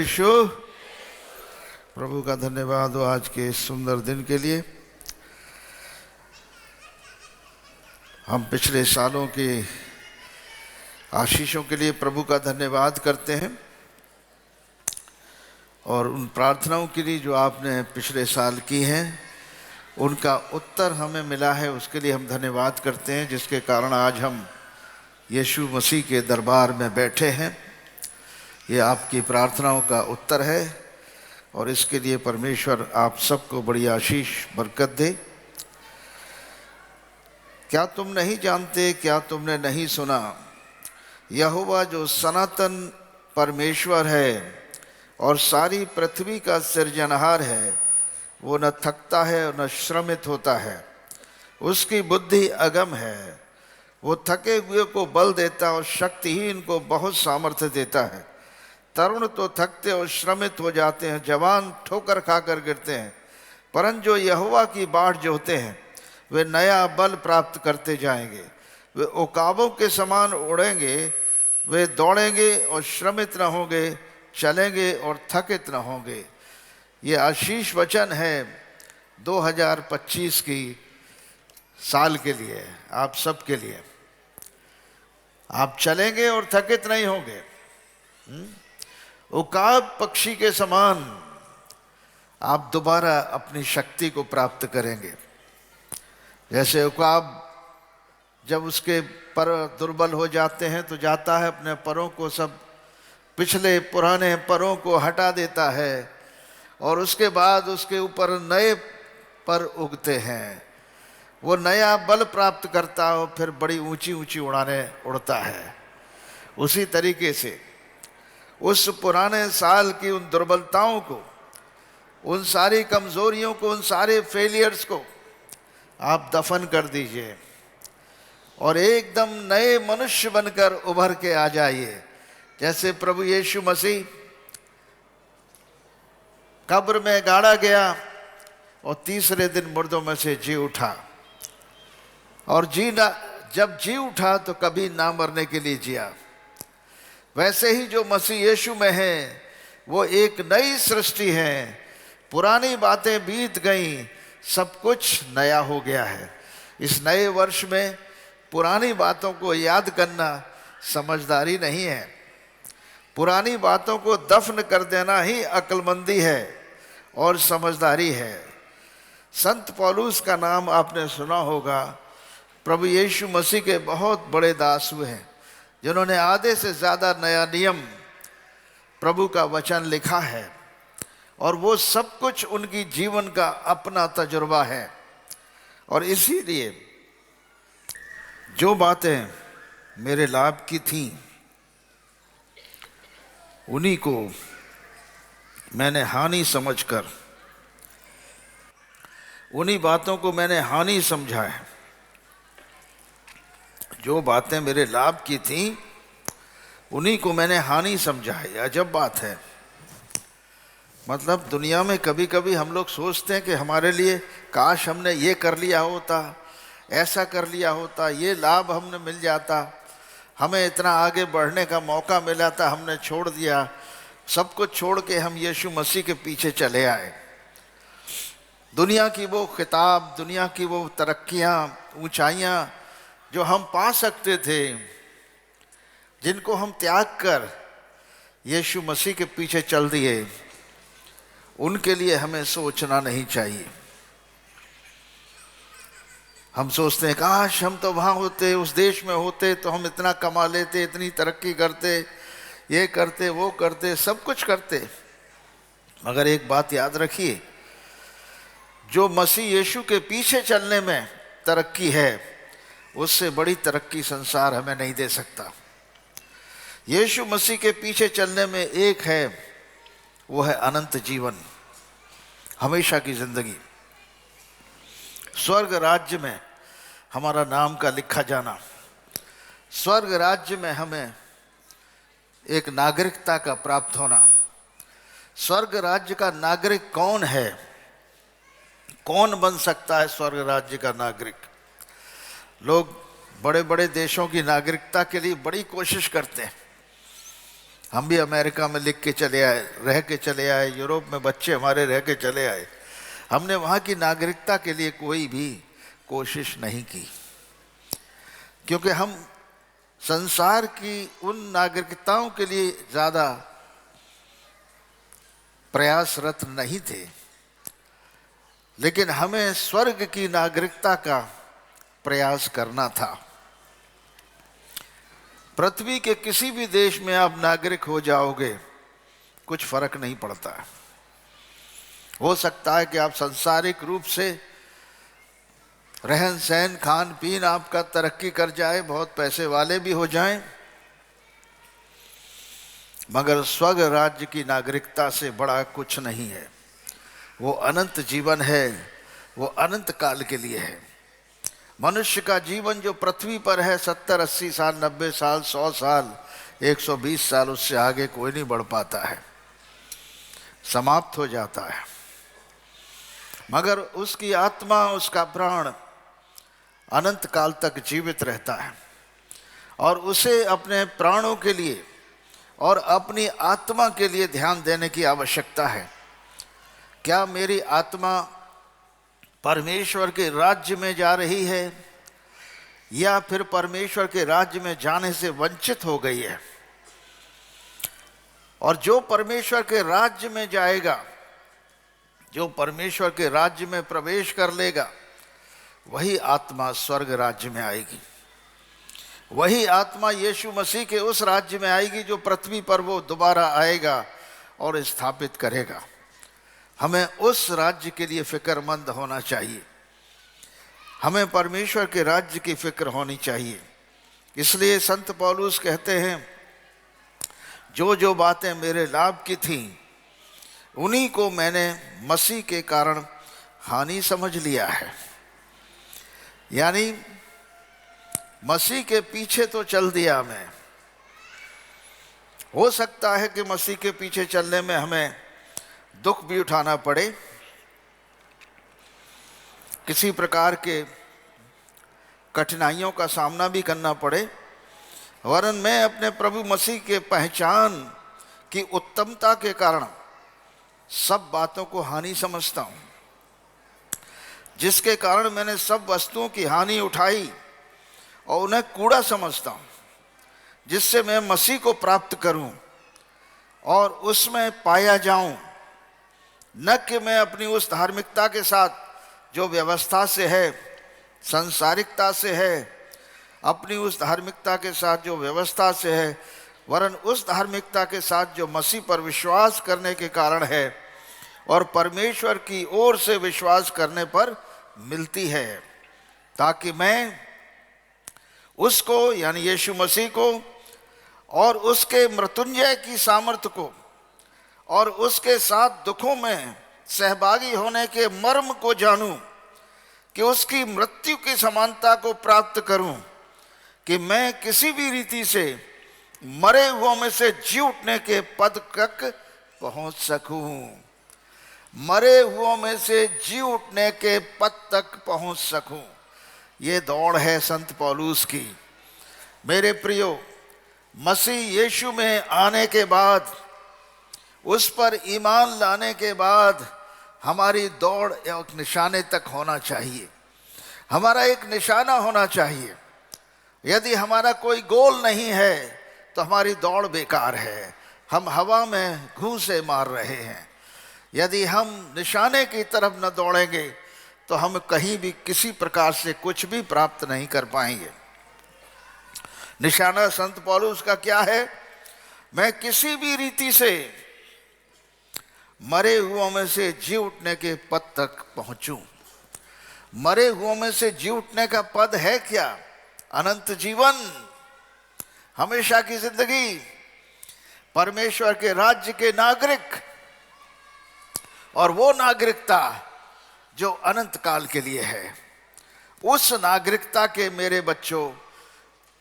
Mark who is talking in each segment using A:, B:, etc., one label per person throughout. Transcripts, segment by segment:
A: यीशु। प्रभु का धन्यवाद हो आज के इस सुंदर दिन के लिए। हम पिछले सालों की आशीषों के लिए प्रभु का धन्यवाद करते हैं और उन प्रार्थनाओं के लिए जो आपने पिछले साल की हैं उनका उत्तर हमें मिला है, उसके लिए हम धन्यवाद करते हैं, जिसके कारण आज हम यीशु मसीह के दरबार में बैठे हैं। ये आपकी प्रार्थनाओं का उत्तर है और इसके लिए परमेश्वर आप सबको बड़ी आशीष बरकत दे। क्या तुम नहीं जानते, क्या तुमने नहीं सुना, यहोवा जो सनातन परमेश्वर है और सारी पृथ्वी का सृजनहार है, वो न थकता है और न श्रमित होता है। उसकी बुद्धि अगम है। वो थके हुए को बल देता और शक्तिहीन को बहुत सामर्थ्य देता है। तरुण तो थकते और श्रमित हो जाते हैं, जवान ठोकर खाकर गिरते हैं, परंतु जो यहोवा की बाट जोहते हैं वे नया बल प्राप्त करते जाएंगे। वे उकाबों के समान उड़ेंगे, वे दौड़ेंगे और श्रमित न होंगे, चलेंगे और थकित न होंगे। ये आशीष वचन है 2025 की साल के लिए, आप सब के लिए। आप चलेंगे और थकित नहीं होंगे। उकाब पक्षी के समान आप दोबारा अपनी शक्ति को प्राप्त करेंगे। जैसे उकाब जब उसके पर दुर्बल हो जाते हैं तो जाता है, अपने परों को, सब पिछले पुराने परों को हटा देता है और उसके बाद उसके ऊपर नए पर उगते हैं। वो नया बल प्राप्त करता है और फिर बड़ी ऊंची ऊंची उड़ाने उड़ता है। उसी तरीके से उस पुराने साल की उन दुर्बलताओं को, उन सारी कमजोरियों को, उन सारे फेलियर्स को आप दफन कर दीजिए और एकदम नए मनुष्य बनकर उभर के आ जाइए। जैसे प्रभु यीशु मसीह कब्र में गाड़ा गया और तीसरे दिन मुर्दों में से जी उठा, और जब जी उठा तो कभी ना मरने के लिए जिया। वैसे ही जो मसीह यीशु में है वो एक नई सृष्टि है। पुरानी बातें बीत गईं, सब कुछ नया हो गया है। इस नए वर्ष में पुरानी बातों को याद करना समझदारी नहीं है। पुरानी बातों को दफन कर देना ही अक्लमंदी है और समझदारी है। संत पौलुस का नाम आपने सुना होगा। प्रभु यीशु मसीह के बहुत बड़े दास हुए हैं जिन्होंने आधे से ज़्यादा नया नियम, प्रभु का वचन लिखा है और वो सब कुछ उनकी जीवन का अपना तजुर्बा है। और इसीलिए जो बातें मेरे लाभ की थीं उन्हीं को मैंने हानि समझकर, उन्हीं बातों को मैंने हानि समझा है। जो बातें मेरे लाभ की थीं उन्हीं को मैंने हानि समझा है। अजब बात है। मतलब दुनिया में कभी कभी हम लोग सोचते हैं कि हमारे लिए काश हमने ये कर लिया होता, ऐसा कर लिया होता, ये लाभ हमने मिल जाता, हमें इतना आगे बढ़ने का मौका मिला था, हमने छोड़ दिया। सब कुछ छोड़ के हम यीशु मसीह के पीछे चले आए। दुनिया की वो खिताब, दुनिया की वो तरक्कियाँ, ऊंचाइयाँ जो हम पा सकते थे, जिनको हम त्याग कर यीशु मसीह के पीछे चल दिए, उनके लिए हमें सोचना नहीं चाहिए। हम सोचते हैं काश हम तो वहाँ होते, उस देश में होते तो हम इतना कमा लेते, इतनी तरक्की करते, ये करते, वो करते, सब कुछ करते। मगर एक बात याद रखिए, जो मसीह यीशु के पीछे चलने में तरक्की है उससे बड़ी तरक्की संसार हमें नहीं दे सकता। यीशु मसीह के पीछे चलने में एक है, वो है अनंत जीवन, हमेशा की जिंदगी, स्वर्ग राज्य में हमारा नाम का लिखा जाना, स्वर्ग राज्य में हमें एक नागरिकता का प्राप्त होना। स्वर्ग राज्य का नागरिक कौन है? कौन बन सकता है स्वर्ग राज्य का नागरिक? लोग बड़े बड़े देशों की नागरिकता के लिए बड़ी कोशिश करते हैं। हम भी अमेरिका में लिख के चले आए, रह के चले आए, यूरोप में बच्चे हमारे रह के चले आए। हमने वहाँ की नागरिकता के लिए कोई भी कोशिश नहीं की, क्योंकि हम संसार की उन नागरिकताओं के लिए ज़्यादा प्रयासरत नहीं थे, लेकिन हमें स्वर्ग की नागरिकता का प्रयास करना था। पृथ्वी के किसी भी देश में आप नागरिक हो जाओगे, कुछ फर्क नहीं पड़ता। हो सकता है कि आप सांसारिक रूप से रहन सहन खान पीन आपका तरक्की कर जाए, बहुत पैसे वाले भी हो जाएं, मगर स्वर्ग राज्य की नागरिकता से बड़ा कुछ नहीं है। वो अनंत जीवन है, वो अनंत काल के लिए है। मनुष्य का जीवन जो पृथ्वी पर है 70, 80 साल, 90 साल, 100 साल, 120 साल, उससे आगे कोई नहीं बढ़ पाता है, समाप्त हो जाता है। मगर उसकी आत्मा, उसका प्राण अनंत काल तक जीवित रहता है, और उसे अपने प्राणों के लिए और अपनी आत्मा के लिए ध्यान देने की आवश्यकता है। क्या मेरी आत्मा परमेश्वर के राज्य में जा रही है, या फिर परमेश्वर के राज्य में जाने से वंचित हो गई है? और जो परमेश्वर के राज्य में जाएगा, जो परमेश्वर के राज्य में प्रवेश कर लेगा, वही आत्मा स्वर्ग राज्य में आएगी। वही आत्मा यीशु मसीह के उस राज्य में आएगी जो पृथ्वी पर वो दोबारा आएगा और स्थापित करेगा। हमें उस राज्य के लिए फिक्रमंद होना चाहिए, हमें परमेश्वर के राज्य की फिक्र होनी चाहिए। इसलिए संत पौलुस कहते हैं, जो जो बातें मेरे लाभ की थीं, उन्हीं को मैंने मसीह के कारण हानि समझ लिया है। यानी मसीह के पीछे तो चल दिया मैं। हो सकता है कि मसीह के पीछे चलने में हमें दुख भी उठाना पड़े, किसी प्रकार के कठिनाइयों का सामना भी करना पड़े, वरन मैं अपने प्रभु मसीह के पहचान की उत्तमता के कारण सब बातों को हानि समझता हूँ, जिसके कारण मैंने सब वस्तुओं की हानि उठाई और उन्हें कूड़ा समझता हूँ, जिससे मैं मसीह को प्राप्त करूं और उसमें पाया जाऊं, न कि मैं अपनी उस धार्मिकता के साथ जो व्यवस्था से है, संसारिकता से है, अपनी उस धार्मिकता के साथ जो व्यवस्था से है, वरन उस धार्मिकता के साथ जो मसीह पर विश्वास करने के कारण है और परमेश्वर की ओर से विश्वास करने पर मिलती है, ताकि मैं उसको यानी यीशु मसीह को और उसके मृत्युंजय की सामर्थ्य को और उसके साथ दुखों में सहभागी होने के मर्म को जानूं, कि उसकी मृत्यु की समानता को प्राप्त करूं, कि मैं किसी भी रीति से मरे हुओं में से जी उठने के पद तक पहुंच सकूं, मरे हुओं में से जी उठने के पद तक पहुंच सकूं। ये दौड़ है संत पौलुस की। मेरे प्रियो, मसीह यीशु में आने के बाद, उस पर ईमान लाने के बाद हमारी दौड़ एक निशाने तक होना चाहिए। हमारा एक निशाना होना चाहिए। यदि हमारा कोई गोल नहीं है तो हमारी दौड़ बेकार है, हम हवा में घूंसे मार रहे हैं। यदि हम निशाने की तरफ न दौड़ेंगे तो हम कहीं भी किसी प्रकार से कुछ भी प्राप्त नहीं कर पाएंगे। निशाना संत पौलुस का क्या है? मैं किसी भी रीति से मरे हुओं में से जी उठने के पद तक पहुंचूं। मरे हुओं में से जी उठने का पद है क्या? अनंत जीवन, हमेशा की जिंदगी, परमेश्वर के राज्य के नागरिक, और वो नागरिकता जो अनंत काल के लिए है। उस नागरिकता के मेरे बच्चों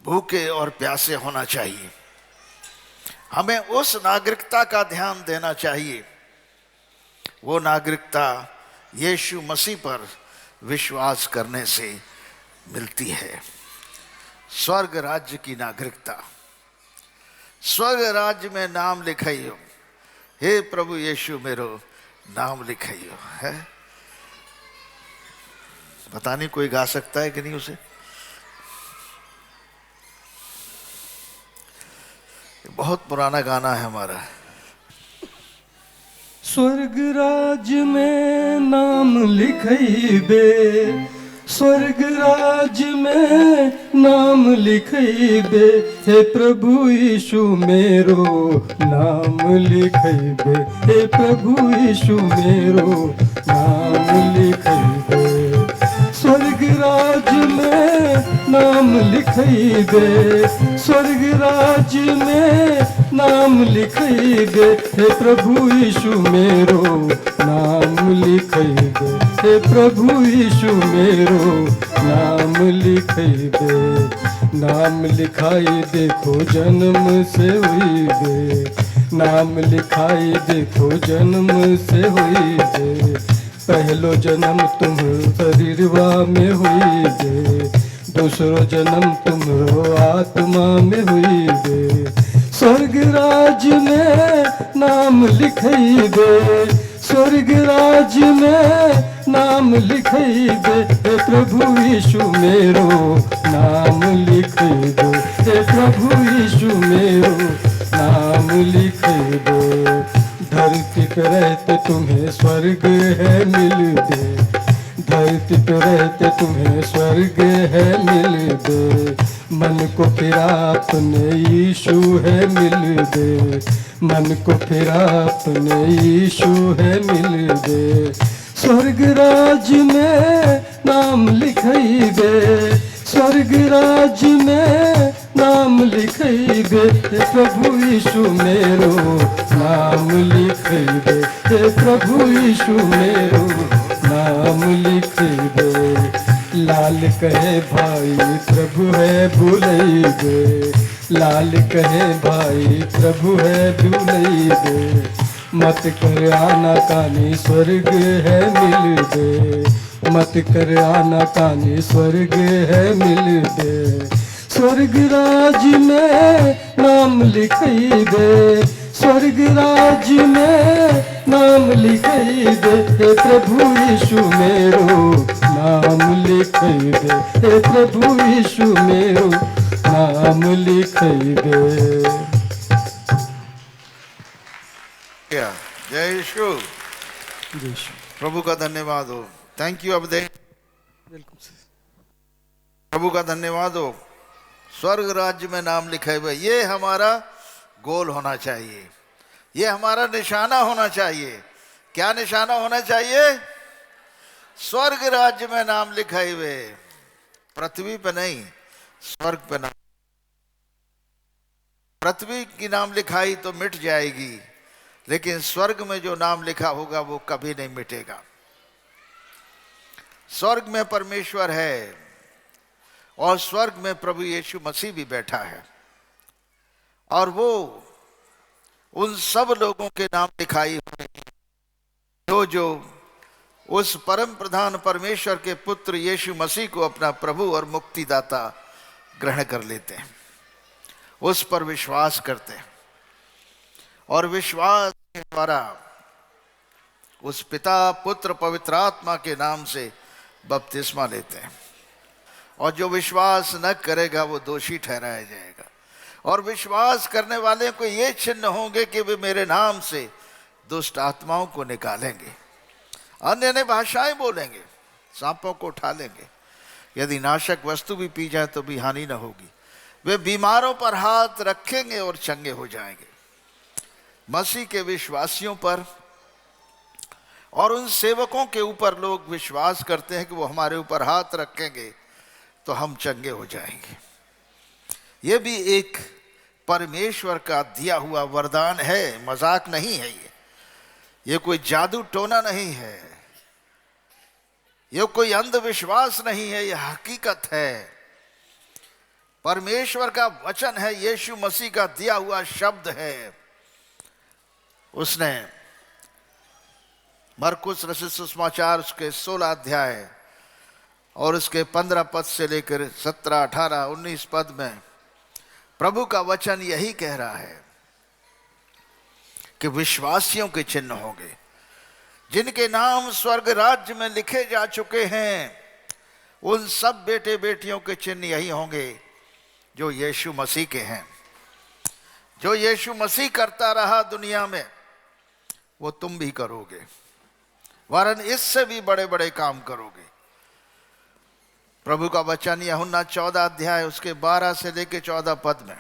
A: भूखे और प्यासे होना चाहिए। हमें उस नागरिकता का ध्यान देना चाहिए। वो नागरिकता यीशु मसीह पर विश्वास करने से मिलती है। स्वर्ग राज्य की नागरिकता। स्वर्ग राज्य में नाम लिखाइयो, हे प्रभु यीशु मेरो नाम लिखाइयो। है, पता नहीं कोई गा सकता है कि नहीं उसे। बहुत पुराना गाना है हमारा।
B: स्वर्ग राज में नाम लिखइबे, स्वर्ग राज में नाम लिखइबे, हे प्रभु यीशु मेरो नाम लिखइबे, हे प्रभु यीशु मेरो नाम लिखइबे। स्वर्ग राज में नाम लिखइबे, स्वर्ग राज में नाम लिखइबे, हे प्रभु यीशु मेरो नाम लिखइबे, हे प्रभु यीशु मेरो नाम लिखइबे। नाम लिखाई देखो जन्म से हुईबे, नाम लिखाई देखो जन्म से हुईबे। पहलो जन्म तुम शरीरवा में हुईबे, दूसरो जन्म तुमरो आत्मा में हुईबे। स्वर्ग राज में नाम लिखइबे, स्वर्ग राज में नाम लिखइबे, हे प्रभु यीशु मेरो नाम लिखइबे, हे प्रभु यीशु मेरो नाम लिखइबे। धरती पे रहते तुम्हें स्वर्ग है मिलबे, धरती पे रहते तुम्हें स्वर्ग है मिलबे। मन को फिरा अपने यीशु है मिलबे, मन को फिरा अपने यीशु है मिलबे। स्वर्ग राज में नाम लिखइबे, स्वर्ग राज में नाम लिखइबे, हे प्रभु यीशु मेरो नाम लिखइबे, हे प्रभु यीशु मेरो नाम लिखइबे। लाल कहे भाई प्रभु है बुलइबे, लाल कहे भाई प्रभु है बुलइबे। मत कर आना कानी स्वर्ग है मिलबे, मत कर आना कानी स्वर्ग है मिलबे। स्वर्ग राज में नाम लिखइबे, स्वर्ग राज में नाम लिखइबे, हे प्रभु यीशु मेरो नाम लिखइबे, हे प्रभु यीशु मेरो नाम लिखइबे।
A: जय यीशु, प्रभु का धन्यवाद हो। थैंक यू अबदे, प्रभु का धन्यवाद हो। स्वर्ग राज्य में नाम लिखा हुआ, ये हमारा गोल होना चाहिए, ये हमारा निशाना होना चाहिए। क्या निशाना होना चाहिए? स्वर्ग राज्य में नाम लिखाए हुए, पृथ्वी पे नहीं, स्वर्ग पे नाम। पृथ्वी की नाम लिखाई तो मिट जाएगी, लेकिन स्वर्ग में जो नाम लिखा होगा वो कभी नहीं मिटेगा। स्वर्ग में परमेश्वर है और स्वर्ग में प्रभु यीशु मसीह भी बैठा है, और वो उन सब लोगों के नाम लिखाई हुए जो उस परम प्रधान परमेश्वर के पुत्र यीशु मसीह को अपना प्रभु और मुक्तिदाता ग्रहण कर लेते हैं, उस पर विश्वास करते हैं और विश्वास के द्वारा उस पिता पुत्र पवित्र आत्मा के नाम से बपतिस्मा लेते हैं। और जो विश्वास न करेगा वो दोषी ठहराया जाएगा। और विश्वास करने वाले को ये चिन्ह होंगे कि वे मेरे नाम से दुष्ट आत्माओं को निकालेंगे, अन्य भाषाएं बोलेंगे, सांपों को उठा लेंगे, यदि नाशक वस्तु भी पी जाए तो भी हानि न होगी। वे बीमारों पर हाथ रखेंगे और चंगे हो जाएंगे। मसीह के विश्वासियों पर और उन सेवकों के ऊपर लोग विश्वास करते हैं कि वो हमारे ऊपर हाथ रखेंगे तो हम चंगे हो जाएंगे। ये भी एक परमेश्वर का दिया हुआ वरदान है, मजाक नहीं है। ये कोई जादू टोना नहीं है, ये कोई अंधविश्वास नहीं है, ये हकीकत है। परमेश्वर का वचन है, यीशु मसीह का दिया हुआ शब्द है। उसने मरकुस रचित सुसमाचार उसके 16 अध्याय और उसके 15 पद से लेकर 17, 18, 19 पद में प्रभु का वचन यही कह रहा है कि विश्वासियों के चिन्ह होंगे, जिनके नाम स्वर्ग राज्य में लिखे जा चुके हैं। उन सब बेटे बेटियों के चिन्ह यही होंगे जो यीशु मसीह के हैं। जो यीशु मसीह करता रहा दुनिया में, वो तुम भी करोगे, वरन इससे भी बड़े बड़े काम करोगे। प्रभु का वचन यूहन्ना 14 अध्याय उसके 12 से लेकर 14 पद में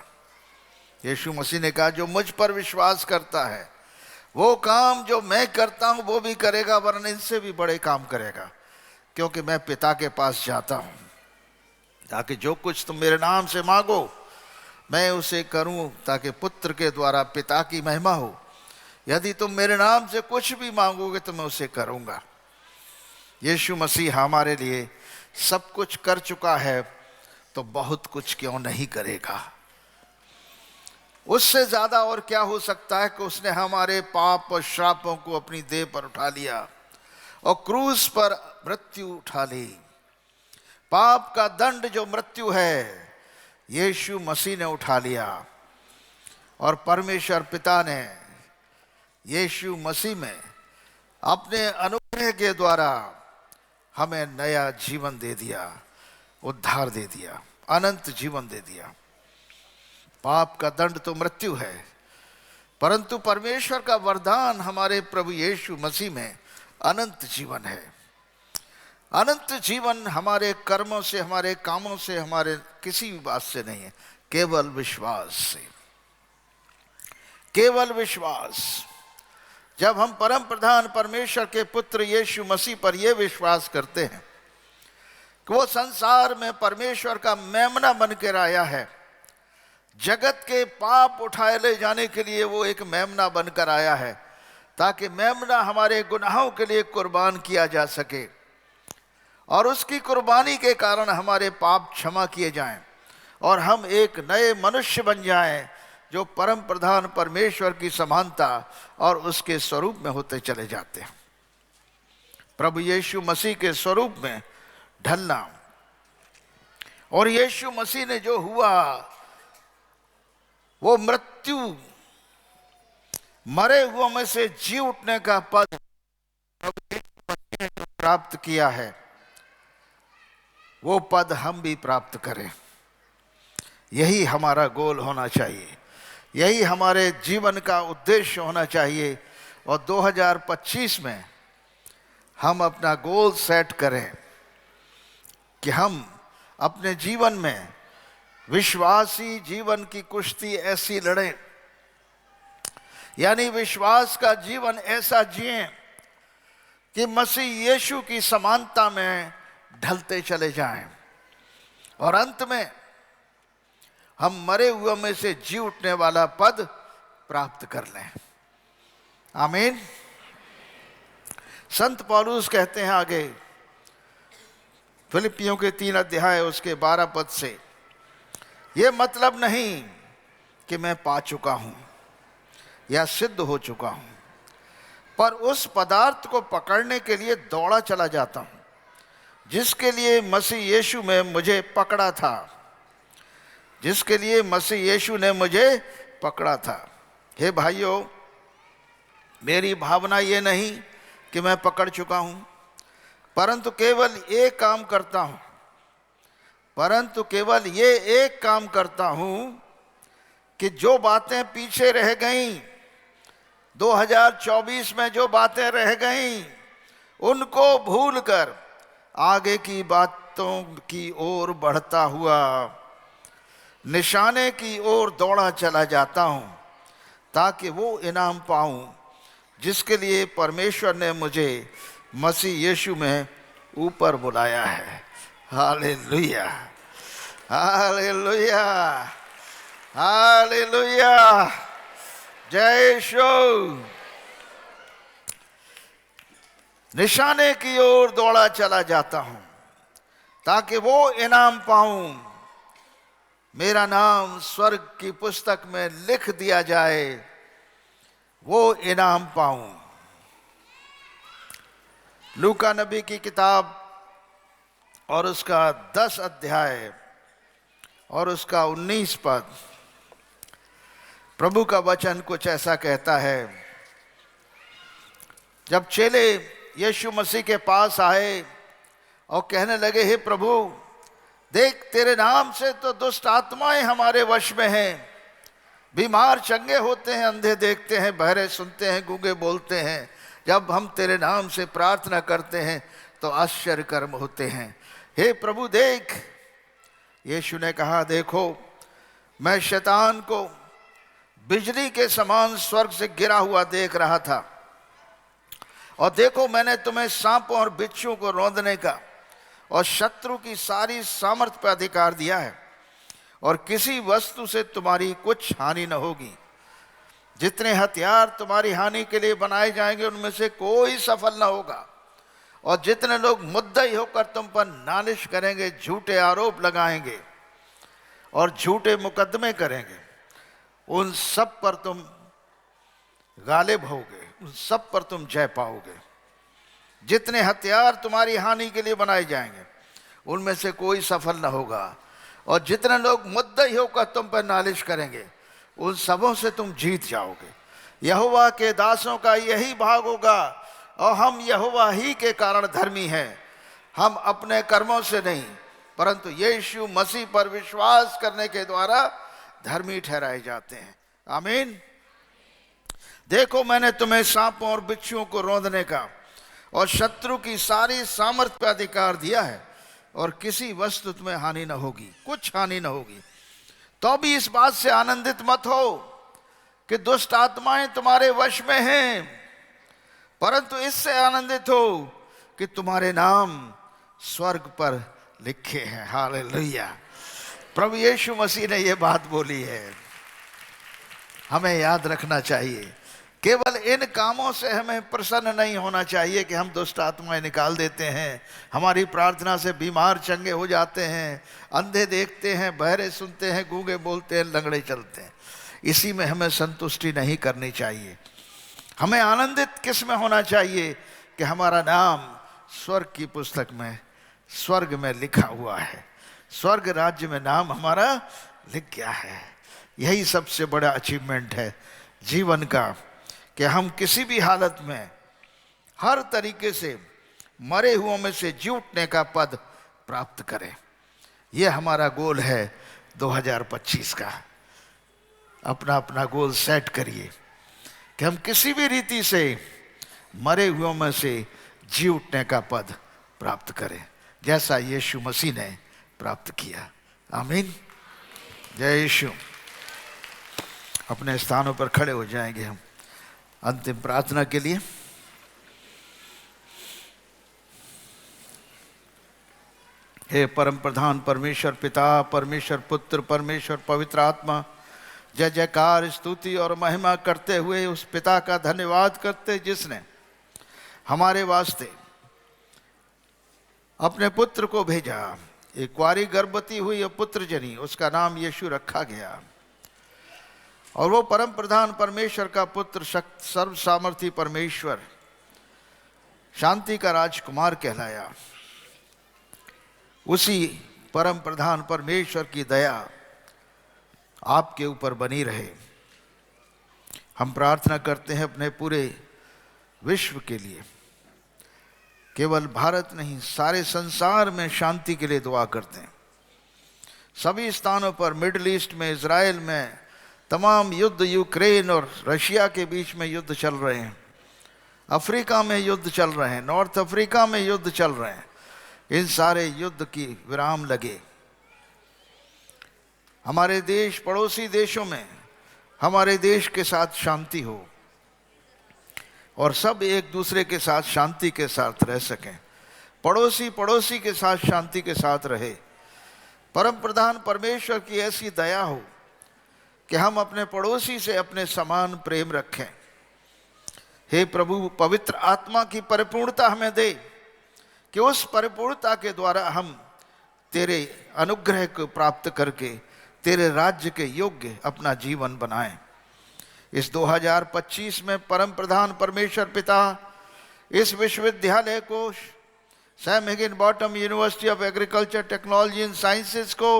A: यीशु मसीह ने कहा, जो मुझ पर विश्वास करता है वो काम जो मैं करता हूं वो भी करेगा, वरन इनसे भी बड़े काम करेगा, क्योंकि मैं पिता के पास जाता हूं, ताकि जो कुछ तुम मेरे नाम से मांगो मैं उसे करूं, ताकि पुत्र के द्वारा पिता की महिमा हो। यदि तुम मेरे नाम से कुछ भी मांगोगे तो मैं उसे करूंगा। यीशु मसीह हमारे लिए सब कुछ कर चुका है, तो बहुत कुछ क्यों नहीं करेगा। उससे ज्यादा और क्या हो सकता है कि उसने हमारे पाप और श्रापों को अपनी देह पर उठा लिया और क्रूस पर मृत्यु उठा ली। पाप का दंड जो मृत्यु है, यीशु मसीह ने उठा लिया, और परमेश्वर पिता ने यीशु मसीह में अपने अनुग्रह के द्वारा हमें नया जीवन दे दिया, उद्धार दे दिया, अनंत जीवन दे दिया। पाप का दंड तो मृत्यु है, परंतु परमेश्वर का वरदान हमारे प्रभु यीशु मसीह में अनंत जीवन है। अनंत जीवन हमारे कर्मों से, हमारे कामों से, हमारे किसी भी बात से नहीं है, केवल विश्वास से, केवल विश्वास। जब हम परम प्रधान परमेश्वर के पुत्र यीशु मसीह पर यह विश्वास करते हैं कि वो संसार में परमेश्वर का मेमना बनकर आया है, जगत के पाप उठाए ले जाने के लिए वो एक मेमना बनकर आया है, ताकि मेमना हमारे गुनाहों के लिए कुर्बान किया जा सके, और उसकी कुर्बानी के कारण हमारे पाप क्षमा किए जाएं और हम एक नए मनुष्य बन जाएं, जो परम प्रधान परमेश्वर की समानता और उसके स्वरूप में होते चले जाते हैं। प्रभु यीशु मसीह के स्वरूप में ढलना, और यीशु मसीह ने जो हुआ वो मृत्यु, मरे हुओं में से जी उठने का पद प्रभु यीशु मसीह ने जो प्राप्त किया है, वो पद हम भी प्राप्त करें। यही हमारा गोल होना चाहिए, यही हमारे जीवन का उद्देश्य होना चाहिए। और 2025 में हम अपना गोल सेट करें कि हम अपने जीवन में विश्वासी जीवन की कुश्ती ऐसी लड़ें, यानी विश्वास का जीवन ऐसा जिएं कि मसीह यीशु की समानता में ढलते चले जाएं, और अंत में हम मरे हुए में से जी उठने वाला पद प्राप्त कर लें। आमीन। संत पौलुस कहते हैं आगे फिलिपियों के 3 अध्याय उसके 12 पद से, ये मतलब नहीं कि मैं पा चुका हूं या सिद्ध हो चुका हूं, पर उस पदार्थ को पकड़ने के लिए दौड़ा चला जाता हूं जिसके लिए मसीह यीशु में मुझे पकड़ा था, जिसके लिए मसीह यीशु ने मुझे पकड़ा था। हे भाइयों, मेरी भावना ये नहीं कि मैं पकड़ चुका हूं, परंतु केवल एक काम करता हूं, परंतु केवल ये एक काम करता हूं कि जो बातें पीछे रह गईं, 2024 में जो बातें रह गईं, उनको भूलकर आगे की बातों की ओर बढ़ता हुआ निशाने की ओर दौड़ा चला जाता हूं, ताकि वो इनाम पाऊं जिसके लिए परमेश्वर ने मुझे मसीह यीशु में ऊपर बुलाया है। हालेलुया, हालेलुया, हालेलुया, जय यीशु। निशाने की ओर दौड़ा चला जाता हूं ताकि वो इनाम पाऊं, मेरा नाम स्वर्ग की पुस्तक में लिख दिया जाए, वो इनाम पाऊं। लूका नबी की किताब और उसका 10 अध्याय और उसका 19 पद, प्रभु का वचन कुछ ऐसा कहता है, जब चेले यीशु मसीह के पास आए और कहने लगे, हे प्रभु देख, तेरे नाम से तो दुष्ट आत्माएं हमारे वश में हैं, बीमार चंगे होते हैं, अंधे देखते हैं, बहरे सुनते हैं, गूंगे बोलते हैं। जब हम तेरे नाम से प्रार्थना करते हैं तो आश्चर्य कर्म होते हैं। हे प्रभु देख। यीशु ने कहा, देखो मैं शैतान को बिजली के समान स्वर्ग से गिरा हुआ देख रहा था, और देखो मैंने तुम्हें सांपों और बिच्छुओं को रौंदने का और शत्रु की सारी सामर्थ पर अधिकार दिया है, और किसी वस्तु से तुम्हारी कुछ हानि न होगी। जितने हथियार तुम्हारी हानि के लिए बनाए जाएंगे उनमें से कोई सफल न होगा, और जितने लोग मुद्दई होकर तुम पर नालिश करेंगे, झूठे आरोप लगाएंगे और झूठे मुकदमे करेंगे, उन सब पर तुम गालिब होगे, उन सब पर तुम जय पाओगे। जितने हथियार तुम्हारी हानि के लिए बनाए जाएंगे उनमें से कोई सफल न होगा, और जितने लोग मुद्दई होकर तुम पर नालिश करेंगे उन सबों से तुम जीत जाओगे। यहोवा के दासों का यही भाग होगा, और हम यहोवा ही के कारण धर्मी हैं, हम अपने कर्मों से नहीं परंतु यीशु मसीह पर विश्वास करने के द्वारा धर्मी ठहराए जाते हैं। आमीन। देखो मैंने तुम्हें सांपों और बिच्छुओं को रौंदने का और शत्रु की सारी सामर्थ पर अधिकार दिया है, और किसी वस्तु तुम्हें हानि न होगी, कुछ हानि न होगी। तो भी इस बात से आनंदित मत हो कि दुष्ट आत्माएं तुम्हारे वश में हैं, परंतु इससे आनंदित हो कि तुम्हारे नाम स्वर्ग पर लिखे हैं। हालेलुया। प्रभु यीशु मसीह ने यह बात बोली है, हमें याद रखना चाहिए। केवल इन कामों से हमें प्रसन्न नहीं होना चाहिए कि हम दुष्ट आत्माएं निकाल देते हैं, हमारी प्रार्थना से बीमार चंगे हो जाते हैं, अंधे देखते हैं, बहरे सुनते हैं, गूंगे बोलते हैं, लंगड़े चलते हैं। इसी में हमें संतुष्टि नहीं करनी चाहिए। हमें आनंदित किस में होना चाहिए कि हमारा नाम स्वर्ग की पुस्तक में, स्वर्ग में लिखा हुआ है, स्वर्ग राज्य में नाम हमारा लिख गया है। यही सबसे बड़ा अचीवमेंट है जीवन का, कि हम किसी भी हालत में हर तरीके से मरे हुओं में से जी उठने का पद प्राप्त करें। यह हमारा गोल है 2025 का। अपना अपना गोल सेट करिए कि हम किसी भी रीति से मरे हुओं में से जी उठने का पद प्राप्त करें, जैसा यीशु मसीह ने प्राप्त किया। आमीन। जय यीशु। अपने स्थानों पर खड़े हो जाएंगे हम अंतिम प्रार्थना के लिए। हे परम प्रधान परमेश्वर पिता, परमेश्वर पुत्र, परमेश्वर पवित्र आत्मा, जय जयकार स्तुति और महिमा करते हुए उस पिता का धन्यवाद करते जिसने हमारे वास्ते अपने पुत्र को भेजा। एक कुंवारी गर्भवती हुई और पुत्र जनी, उसका नाम यीशु रखा गया, और वो परम प्रधान परमेश्वर का पुत्र, सर्व सामर्थी परमेश्वर, शांति का राजकुमार कहलाया। उसी परम प्रधान परमेश्वर की दया आपके ऊपर बनी रहे। हम प्रार्थना करते हैं अपने पूरे विश्व के लिए, केवल भारत नहीं सारे संसार में शांति के लिए दुआ करते हैं। सभी स्थानों पर, मिडिल ईस्ट में, इजराइल में तमाम युद्ध, यूक्रेन और रशिया के बीच में युद्ध चल रहे हैं, अफ्रीका में युद्ध चल रहे हैं, नॉर्थ अफ्रीका में युद्ध चल रहे हैं। इन सारे युद्ध की विराम लगे। हमारे देश, पड़ोसी देशों में हमारे देश के साथ शांति हो, और सब एक दूसरे के साथ शांति के साथ रह सकें। पड़ोसी पड़ोसी के साथ शांति के साथ रहे। परम प्रधान परमेश्वर की ऐसी दया हो कि हम अपने पड़ोसी से अपने समान प्रेम रखें। हे प्रभु, पवित्र आत्मा की परिपूर्णता हमें दे कि उस परिपूर्णता के द्वारा हम तेरे अनुग्रह को प्राप्त करके तेरे राज्य के योग्य अपना जीवन बनाएं। इस 2025 में परम प्रधान परमेश्वर पिता इस विश्वविद्यालय को, Sam Higgin bottom university of agriculture technology and sciences को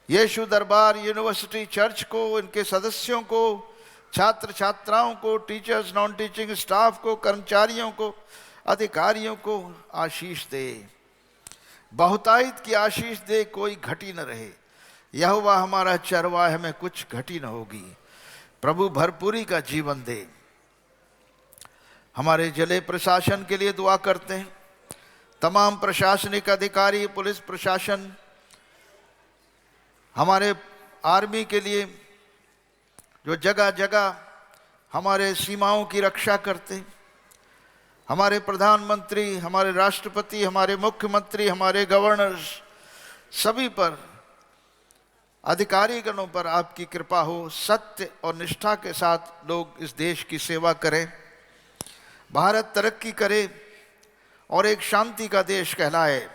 A: यीशु दरबार यूनिवर्सिटी चर्च को, इनके सदस्यों को, छात्र छात्राओं को, टीचर्स, नॉन टीचिंग स्टाफ को, कर्मचारियों को, अधिकारियों को आशीष दे। बहुतायत की आशीष दे, कोई घटी न रहे। यहोवा हमारा चरवाह, हमें कुछ घटी न होगी। प्रभु भरपूरी का जीवन दे। हमारे जिले प्रशासन के लिए दुआ करते हैं। तमाम प्रशासनिक अधिकारी, पुलिस प्रशासन, हमारे आर्मी के लिए जो जगह जगह हमारे सीमाओं की रक्षा करते हैं, हमारे प्रधानमंत्री, हमारे राष्ट्रपति, हमारे मुख्यमंत्री, हमारे गवर्नर्स, सभी पर, अधिकारीगणों पर आपकी कृपा हो। सत्य और निष्ठा के साथ लोग इस देश की सेवा करें, भारत तरक्की करे और एक शांति का देश कहलाए,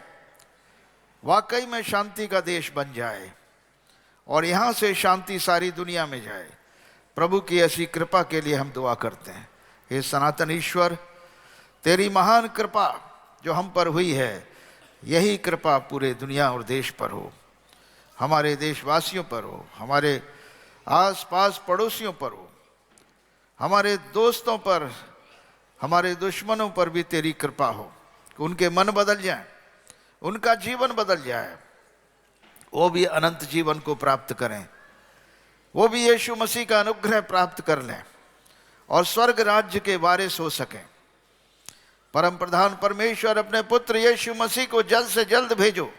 A: वाकई में शांति का देश बन जाए और यहाँ से शांति सारी दुनिया में जाए। प्रभु की ऐसी कृपा के लिए हम दुआ करते हैं। हे सनातन ईश्वर, तेरी महान कृपा जो हम पर हुई है, यही कृपा पूरे दुनिया और देश पर हो, हमारे देशवासियों पर हो, हमारे आसपास पड़ोसियों पर हो, हमारे दोस्तों पर, हमारे दुश्मनों पर भी तेरी कृपा हो कि उनके मन बदल जाए, उनका जीवन बदल जाए, वो भी अनंत जीवन को प्राप्त करें, वो भी यीशु मसीह का अनुग्रह प्राप्त कर लें और स्वर्ग राज्य के वारिस हो सकें। परम प्रधान परमेश्वर, अपने पुत्र यीशु मसीह को जल्द से जल्द भेजो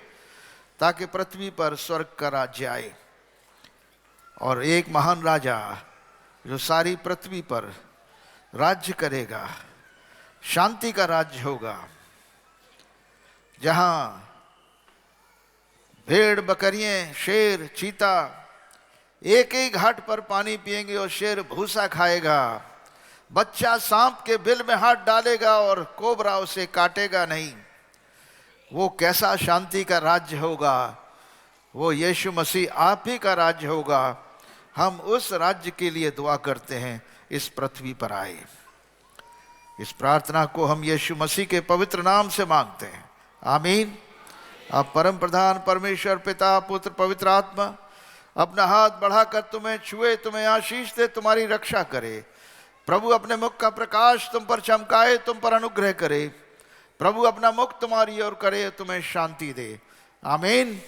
A: ताकि पृथ्वी पर स्वर्ग का राज्य आए और एक महान राजा जो सारी पृथ्वी पर राज्य करेगा, शांति का राज्य होगा, जहां भेड़, बकरियां, शेर, चीता एक ही घाट पर पानी पिएंगे और शेर भूसा खाएगा, बच्चा सांप के बिल में हाथ डालेगा और कोबरा उसे काटेगा नहीं। वो कैसा शांति का राज्य होगा? वो यीशु मसीह आप ही का राज्य होगा। हम उस राज्य के लिए दुआ करते हैं, इस पृथ्वी पर आए। इस प्रार्थना को हम यीशु मसीह के पवित्र नाम से मांगते हैं, आमीन। अब परम प्रधान परमेश्वर पिता, पुत्र, पवित्र आत्मा अपना हाथ बढ़ाकर तुम्हें छुए, तुम्हें आशीष दे, तुम्हारी रक्षा करे। प्रभु अपने मुख का प्रकाश तुम पर चमकाए, तुम पर अनुग्रह करे। प्रभु अपना मुख तुम्हारी ओर करे, तुम्हें शांति दे, आमीन।